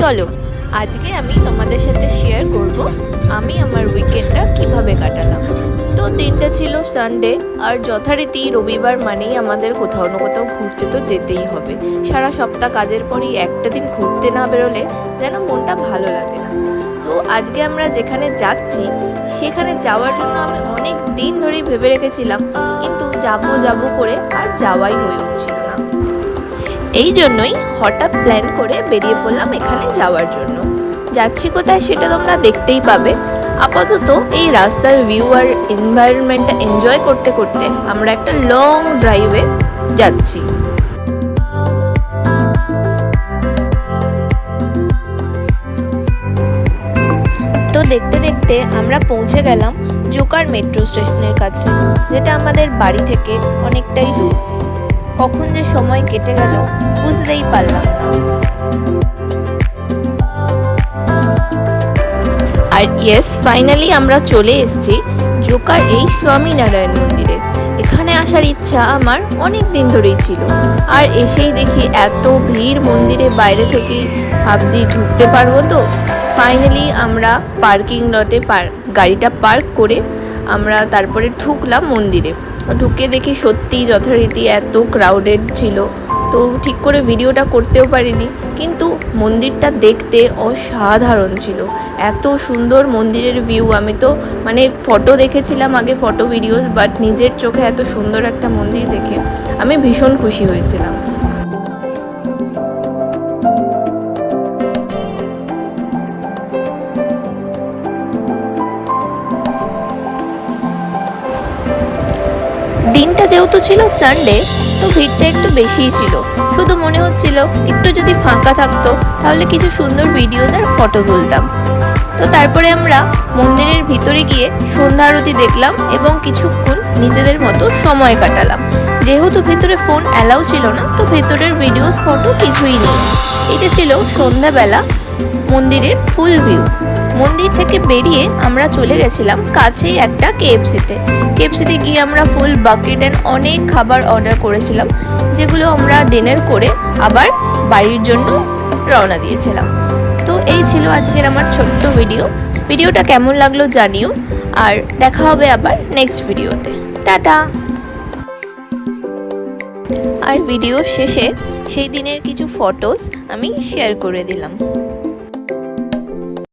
চলো আজকে আমি তোমাদের সাথে শেয়ার করব আমি আমার উইকেন্ডটা কিভাবে কাটালাম। তো দিনটা ছিল সানডে, আর যথারীতি রবিবার মানেই আমাদের কোথাও না কোথাও ঘুরতে তো যেতেই হবে। সারা সপ্তাহ কাজের পরই একটা দিন ঘুরতে না বেরোলে যেন মনটা ভালো লাগে না। তো আজকে আমরা যেখানে যাচ্ছি সেখানে যাওয়ার জন্য আমি অনেক দিন ধরেই ভেবে রেখেছিলাম, কিন্তু যাব করে আর যাওয়াই হয়ে উঠছিল না। এই জন্যই হঠাৎ প্ল্যান করে বেরিয়ে পড়লাম এখানে যাওয়ার জন্য। যাচ্ছি কোথায় সেটা তোমরা দেখতেই পাবে। আপাতত এই রাস্তার ভিউ আর এনভায়রনমেন্টটা এনজয় করতে করতে আমরা একটা লং ড্রাইভে যাচ্ছি। তো দেখতে দেখতে আমরা পৌঁছে গেলাম জোকার মেট্রো স্টেশনের কাছে, যেটা আমাদের বাড়ি থেকে অনেকটাই দূর। কখন যে সময় কেটে গেল বুঝতেই পারলাম না। আর ইয়েস, ফাইনালি আমরা চলে এসেছি জোকার এই স্বামীনারায়ণ মন্দিরে। এখানে আসার ইচ্ছা আমার অনেক দিন ধরেই ছিল, আর এসেই দেখি এত ভিড় মন্দিরে, বাইরে থেকেই ভাবছি ঢুকতে পারবো তো। ফাইনালি আমরা পার্কিং লটে গাড়িটা পার্ক করে আমরা তারপরে ঢুকলাম মন্দিরে। ঢুকে দেখি সত্যিই যথারীতি এত ক্রাউডেড ছিল, তো ঠিক করে ভিডিওটা করতেও পারিনি। কিন্তু মন্দিরটা দেখতে অসাধারণ ছিল, এত সুন্দর মন্দিরের ভিউ। আমি তো ফটো দেখেছিলাম আগে, ফটো ভিডিওস, বাট নিজের চোখে এত সুন্দর একটা মন্দির দেখে আমি ভীষণ খুশি হয়েছিলাম। দিনটা যেহেতু ছিল সানডে, তো ভিড়টা একটু বেশিই ছিল। শুধু মনে হচ্ছিল একটু যদি ফাঁকা থাকতো তাহলে কিছু সুন্দর ভিডিওস আর ফটো তুলতাম। তো তারপরে আমরা মন্দিরের ভিতরে গিয়ে সন্ধ্যা আরতি দেখলাম এবং কিছুক্ষণ নিজেদের মতো সময় কাটালাম। যেহেতু ভেতরে ফোন অ্যালাউ ছিল না, তো ভেতরের ভিডিওস ফটো কিছুই নেই। এটা ছিল সন্ধ্যাবেলা মন্দিরের ফুল ভিউ। মন্দির থেকে বেরিয়ে আমরা চলে গেছিলাম কাছেই একটা কেএফসিতে গিয়ে আমরা ফুল বাকেট অ্যান্ড অনেক খাবার অর্ডার করেছিলাম, যেগুলো আমরা ডিনার করে আবার বাড়ির জন্য রওনা দিয়েছিলাম। তো এই ছিল আজকের আমার ছোট্ট ভিডিওটা কেমন লাগলো জানিও, আর দেখা হবে আবার নেক্সট ভিডিওতে। টাটা। আর ভিডিও শেষে সেই দিনের কিছু ফটোস আমি শেয়ার করে দিলাম।